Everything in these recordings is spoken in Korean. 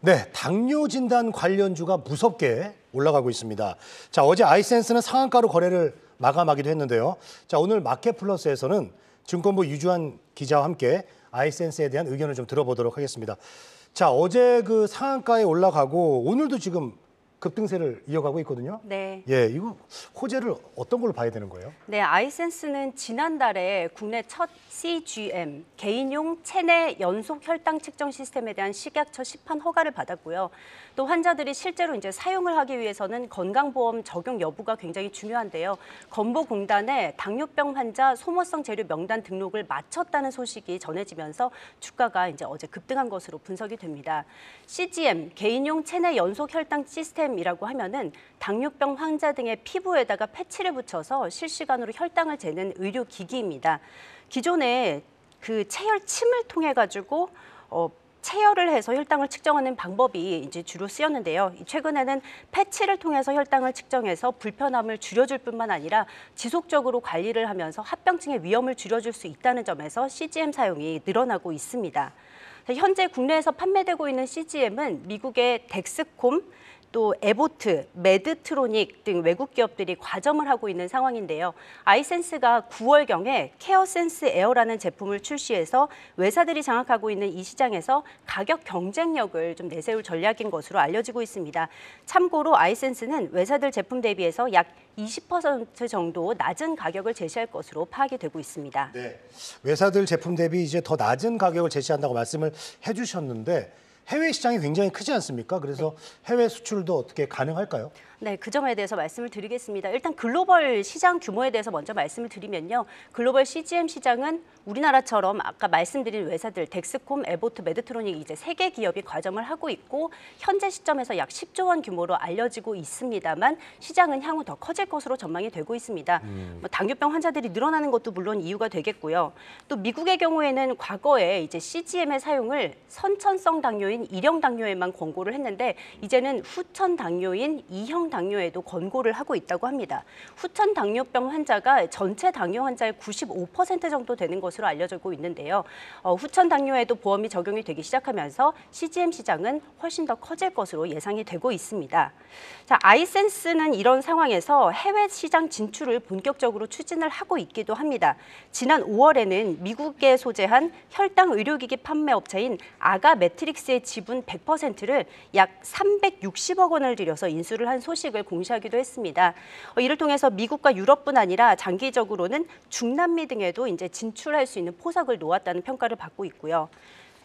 네, 당뇨 진단 관련주가 무섭게 올라가고 있습니다. 자, 어제 아이센스는 상한가로 거래를 마감하기도 했는데요. 자, 오늘 마켓플러스에서는 증권부 유주환 기자와 함께 아이센스에 대한 의견을 좀 들어보도록 하겠습니다. 자, 어제 그 상한가에 올라가고 오늘도 지금 급등세를 이어가고 있거든요. 네. 예, 이거 호재를 어떤 걸로 봐야 되는 거예요? 네, 아이센스는 지난달에 국내 첫 CGM, 개인용 체내 연속 혈당 측정 시스템에 대한 식약처 시판 허가를 받았고요. 또 환자들이 실제로 이제 사용을 하기 위해서는 건강보험 적용 여부가 굉장히 중요한데요. 건보공단에 당뇨병 환자 소모성 재료 명단 등록을 마쳤다는 소식이 전해지면서 주가가 이제 어제 급등한 것으로 분석이 됩니다. CGM, 개인용 체내 연속 혈당 시스템이라고 하면은 당뇨병 환자 등의 피부에다가 패치를 붙여서 실시간으로 혈당을 재는 의료기기입니다. 기존에 그 체열침을 통해 가지고 체열을 해서 혈당을 측정하는 방법이 이제 주로 쓰였는데요. 최근에는 패치를 통해서 혈당을 측정해서 불편함을 줄여줄 뿐만 아니라 지속적으로 관리를 하면서 합병증의 위험을 줄여줄 수 있다는 점에서 CGM 사용이 늘어나고 있습니다. 현재 국내에서 판매되고 있는 CGM은 미국의 덱스콤, 또 에보트, 메드트로닉 등 외국 기업들이 과점을 하고 있는 상황인데요. 아이센스가 9월경에 케어센스 에어라는 제품을 출시해서 외사들이 장악하고 있는 이 시장에서 가격 경쟁력을 좀 내세울 전략인 것으로 알려지고 있습니다. 참고로 아이센스는 외사들 제품 대비해서 약 20% 정도 낮은 가격을 제시할 것으로 파악이 되고 있습니다. 네, 외사들 제품 대비 이제 더 낮은 가격을 제시한다고 말씀을 해주셨는데 해외 시장이 굉장히 크지 않습니까? 그래서 해외 수출도 어떻게 가능할까요? 네, 그 점에 대해서 말씀을 드리겠습니다. 일단 글로벌 시장 규모에 대해서 먼저 말씀을 드리면요. 글로벌 CGM 시장은 우리나라처럼 아까 말씀드린 회사들 덱스콤, 에보트, 메드트로닉 이제 3개 기업이 과점을 하고 있고 현재 시점에서 약 10조 원 규모로 알려지고 있습니다만 시장은 향후 더 커질 것으로 전망이 되고 있습니다. 당뇨병 환자들이 늘어나는 것도 물론 이유가 되겠고요. 또 미국의 경우에는 과거에 이제 CGM의 사용을 선천성 당뇨인 1형 당뇨에만 권고를 했는데 이제는 후천 당뇨인 2형 당뇨에도 권고를 하고 있다고 합니다. 후천 당뇨병 환자가 전체 당뇨 환자의 95% 정도 되는 것으로 알려지고 있는데요. 후천 당뇨에도 보험이 적용이 되기 시작하면서 CGM 시장은 훨씬 더 커질 것으로 예상이 되고 있습니다. 자, 아이센스는 이런 상황에서 해외 시장 진출을 본격적으로 추진을 하고 있기도 합니다. 지난 5월에는 미국에 소재한 혈당 의료기기 판매 업체인 아가 매트릭스의 지분 100%를 약 360억 원을 들여서 인수를 한 소식을 공시하기도 했습니다. 이를 통해서 미국과 유럽뿐 아니라 장기적으로는 중남미 등에도 이제 진출할 수 있는 포석을 놓았다는 평가를 받고 있고요.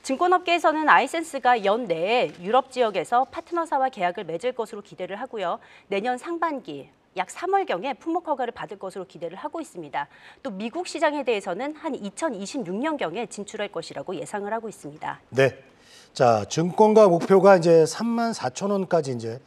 증권업계에서는 아이센스가 연내에 유럽 지역에서 파트너사와 계약을 맺을 것으로 기대를 하고요. 내년 상반기 약 3월경에 품목 허가를 받을 것으로 기대를 하고 있습니다. 또 미국 시장에 대해서는 한 2026년경에 진출할 것이라고 예상을 하고 있습니다. 네, 자 증권가 목표가 이제 34,000원까지 이제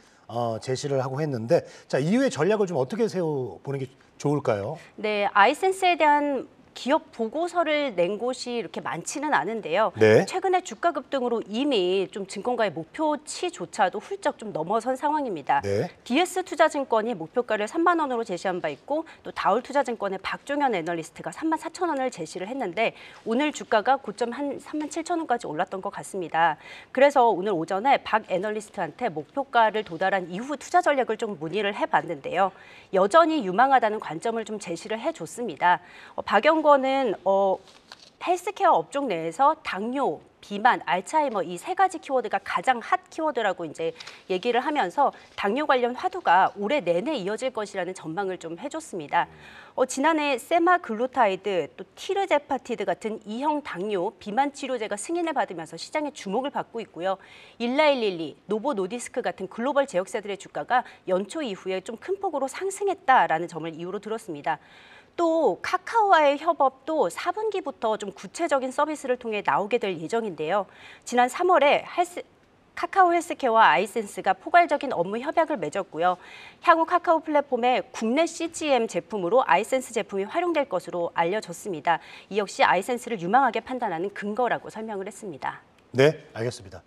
제시를 하고 했는데, 자 이후에 전략을 좀 어떻게 세워보는 게 좋을까요? 네, 아이센스에 대한 기업 보고서를 낸 곳이 이렇게 많지는 않은데요. 네. 최근에 주가 급등으로 이미 좀 증권가의 목표치조차도 훌쩍 좀 넘어선 상황입니다. 네. DS투자증권이 목표가를 3만 원으로 제시한 바 있고 또 다울투자증권의 박종현 애널리스트가 3만 4천 원을 제시를 했는데 오늘 주가가 고점 한 3만 7천 원까지 올랐던 것 같습니다. 그래서 오늘 오전에 박 애널리스트한테 목표가를 도달한 이후 투자 전략을 좀 문의를 해봤는데요. 여전히 유망하다는 관점을 좀 제시를 해줬습니다. 박연권은 헬스케어 업종 내에서 당뇨, 비만, 알츠하이머 이 3가지 키워드가 가장 핫 키워드라고 이제 얘기를 하면서 당뇨 관련 화두가 올해 내내 이어질 것이라는 전망을 좀 해줬습니다. 지난해 세마글루타이드, 또 티르제파티드 같은 2형 당뇨, 비만 치료제가 승인을 받으면서 시장의 주목을 받고 있고요. 일라일릴리, 노보노디스크 같은 글로벌 제약사들의 주가가 연초 이후에 좀 큰 폭으로 상승했다라는 점을 이유로 들었습니다. 또 카카오와의 협업도 4분기부터 좀 구체적인 서비스를 통해 나오게 될 예정인데요. 지난 3월에 카카오 헬스케어와 아이센스가 포괄적인 업무 협약을 맺었고요. 향후 카카오 플랫폼에 국내 CGM 제품으로 아이센스 제품이 활용될 것으로 알려졌습니다. 이 역시 아이센스를 유망하게 판단하는 근거라고 설명을 했습니다. 네, 알겠습니다.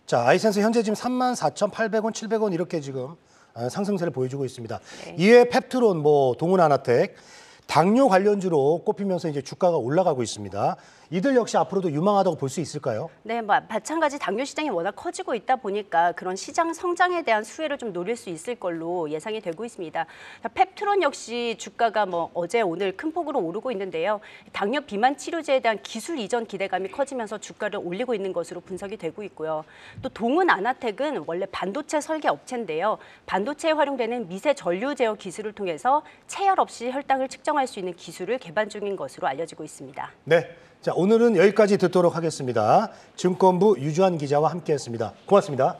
자, 아이센스 현재 지금 34,800원, 700원 이렇게 지금 상승세를 보여주고 있습니다. 네. 이에 펩트론, 동훈아나텍, 당뇨 관련주로 꼽히면서 이제 주가가 올라가고 있습니다. 이들 역시 앞으로도 유망하다고 볼 수 있을까요? 네, 마찬가지 당뇨 시장이 워낙 커지고 있다 보니까 그런 시장 성장에 대한 수혜를 좀 노릴 수 있을 걸로 예상이 되고 있습니다. 펩트론 역시 주가가 어제 오늘 큰 폭으로 오르고 있는데요. 당뇨 비만 치료제에 대한 기술 이전 기대감이 커지면서 주가를 올리고 있는 것으로 분석이 되고 있고요. 또 동은 아나텍은 원래 반도체 설계 업체인데요. 반도체에 활용되는 미세 전류 제어 기술을 통해서 체열 없이 혈당을 측정할 수 있는 기술을 개발 중인 것으로 알려지고 있습니다. 네, 자 오늘은 여기까지 듣도록 하겠습니다. 증권부 유주한 기자와 함께했습니다. 고맙습니다.